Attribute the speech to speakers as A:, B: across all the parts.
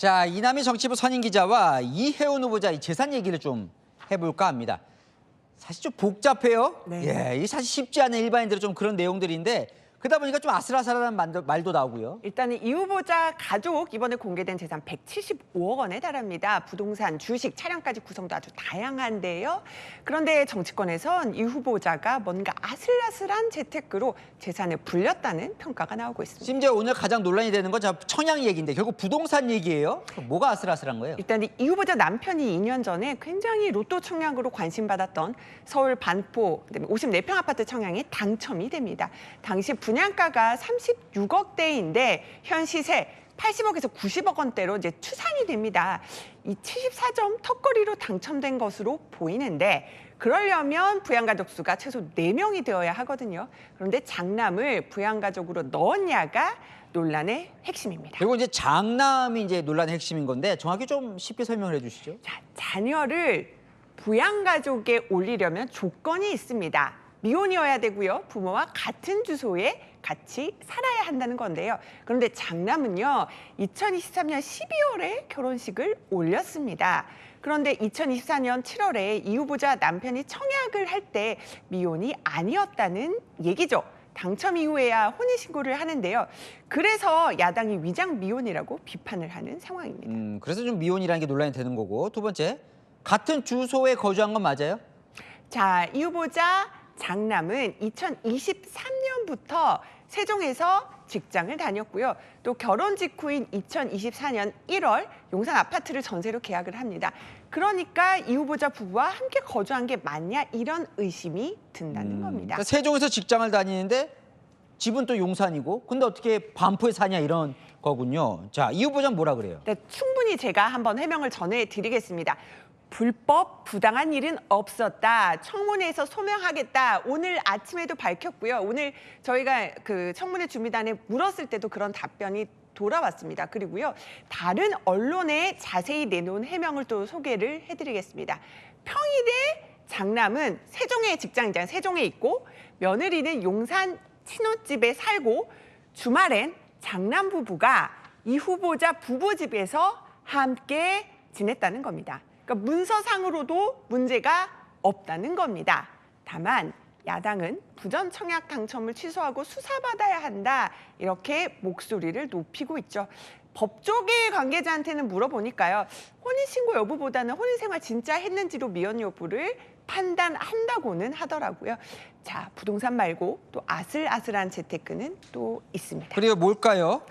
A: 자, 이남희 정치부 선임 기자와 이혜원 후보자 이 재산 얘기를 좀 해볼까 합니다. 사실 좀 복잡해요.
B: 네.
A: 이 사실 쉽지 않은 일반인들은 좀 그런 내용들인데 그러다 보니까 좀 아슬아슬한 말도 나오고요.
B: 일단은 이 후보자 가족 이번에 공개된 재산 175억 원에 달합니다. 부동산, 주식, 차량까지 구성도 아주 다양한데요. 그런데 정치권에선 이 후보자가 뭔가 아슬아슬한 재테크로 재산을 불렸다는 평가가 나오고 있습니다.
A: 심지어 오늘 가장 논란이 되는 건 청약 얘기인데 결국 부동산 얘기예요. 뭐가 아슬아슬한 거예요?
B: 일단 이 후보자 남편이 2년 전에 굉장히 로또 청약으로 관심받았던 서울 반포 54평 아파트 청약에 당첨이 됩니다. 당시 분양가가 36억대인데 현 시세 80억에서 90억 원대로 이제 추산이 됩니다. 이 74점 턱걸이로 당첨된 것으로 보이는데 그러려면 부양가족 수가 최소 4명이 되어야 하거든요. 그런데 장남을 부양가족으로 넣었냐가 논란의 핵심입니다.
A: 그리고 이제 장남이 이제 논란의 핵심인 건데 정확히 좀 쉽게 설명을 해주시죠.
B: 자, 자녀를 부양가족에 올리려면 조건이 있습니다. 미혼이어야 되고요. 부모와 같은 주소에 같이 살아야 한다는 건데요. 그런데 장남은요, 2023년 12월에 결혼식을 올렸습니다. 그런데 2024년 7월에 이 후보자 남편이 청약을 할 때 미혼이 아니었다는 얘기죠. 당첨 이후에야 혼인신고를 하는데요. 그래서 야당이 위장 미혼이라고 비판을 하는 상황입니다.
A: 그래서 좀 미혼이라는 게 논란이 되는 거고. 두 번째, 같은 주소에 거주한 건 맞아요?
B: 자, 이 후보자 장남은 2023년부터 세종에서 직장을 다녔고요. 또 결혼 직후인 2024년 1월 용산 아파트를 전세로 계약을 합니다. 그러니까 이 후보자 부부와 함께 거주한 게 맞냐 이런 의심이 든다는 겁니다.
A: 그러니까 세종에서 직장을 다니는데 집은 또 용산이고 근데 어떻게 반포에 사냐 이런 거군요. 자, 이 후보자는 뭐라 그래요?
B: 네, 충분히 제가 한번 해명을 전해드리겠습니다. 불법 부당한 일은 없었다. 청문회에서 소명하겠다. 오늘 아침에도 밝혔고요. 오늘 저희가 그 청문회 준비단에 물었을 때도 그런 답변이 돌아왔습니다. 그리고요, 다른 언론에 자세히 내놓은 해명을 또 소개를 해드리겠습니다. 평일에 장남은 세종에 직장이잖아요. 세종에 있고 며느리는 용산 친혼집에 살고 주말엔 장남 부부가 이 후보자 부부집에서 함께 지냈다는 겁니다. 그러니까 문서상으로도 문제가 없다는 겁니다. 다만 야당은 부전 청약 당첨을 취소하고 수사받아야 한다 이렇게 목소리를 높이고 있죠. 법조계 관계자한테는 물어보니까요. 혼인신고 여부보다는 혼인생활 진짜 했는지로 미혼 여부를 판단한다고는 하더라고요. 자, 부동산 말고 또 아슬아슬한 재테크는 또 있습니다.
A: 그리고 뭘까요?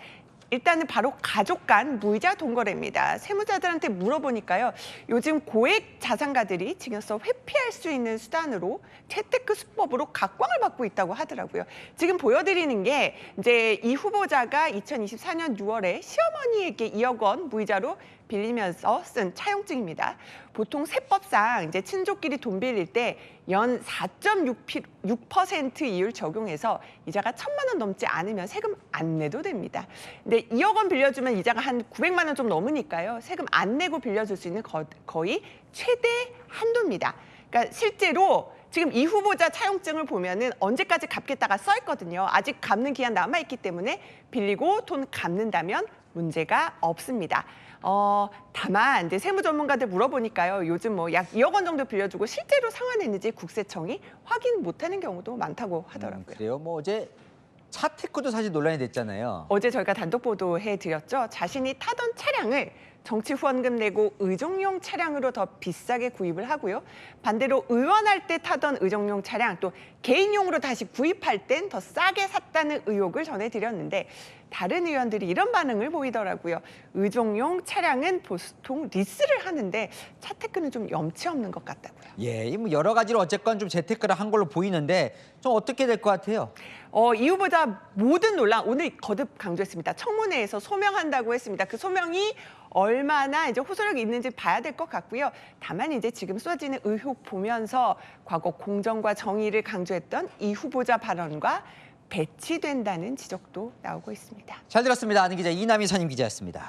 B: 일단은 바로 가족 간 무이자 동거래입니다. 세무자들한테 물어보니까요. 요즘 고액 자산가들이 증여서 회피할 수 있는 수단으로 재테크 수법으로 각광을 받고 있다고 하더라고요. 지금 보여드리는 게 이제 이 후보자가 2024년 6월에 시어머니에게 2억 원 무이자로 빌리면서 쓴 차용증입니다. 보통 세법상 이제 친족끼리 돈 빌릴 때 연 4.6% 이율 적용해서 이자가 1,000만 원 넘지 않으면 세금 안 내도 됩니다. 근데 2억 원 빌려주면 이자가 한 900만 원 좀 넘으니까요. 세금 안 내고 빌려줄 수 있는 거의 최대 한도입니다. 그러니까 실제로 지금 이 후보자 차용증을 보면은 언제까지 갚겠다가 써 있거든요. 아직 갚는 기한 남아 있기 때문에 빌리고 돈 갚는다면 문제가 없습니다. 다만 이제 세무 전문가들 물어보니까요. 요즘 뭐 약 2억 원 정도 빌려주고 실제로 상환했는지 국세청이 확인 못하는 경우도 많다고 하더라고요.
A: 그래요? 뭐 어제 차테크도 사실 논란이 됐잖아요.
B: 어제 저희가 단독 보도해드렸죠. 자신이 타던 차량을 정치 후원금 내고 의정용 차량으로 더 비싸게 구입을 하고요. 반대로 의원할 때 타던 의정용 차량 또 개인용으로 다시 구입할 땐 더 싸게 샀다는 의혹을 전해드렸는데 다른 의원들이 이런 반응을 보이더라고요. 의정용 차량은 보통 리스를 하는데 차테크는 좀 염치 없는 것 같다고요.
A: 예, 뭐 여러 가지로 어쨌건 좀 재테크를 한 걸로 보이는데 좀 어떻게 될 것 같아요?
B: 이 후보자 모든 논란 오늘 거듭 강조했습니다. 청문회에서 소명한다고 했습니다. 그 소명이 얼마나 이제 호소력이 있는지 봐야 될 것 같고요. 다만 이제 지금 쏟아지는 의혹 보면서 과거 공정과 정의를 강조했던 이 후보자 발언과 배치된다는 지적도 나오고 있습니다.
A: 잘 들었습니다. 아는 기자 이남희 선임 기자였습니다.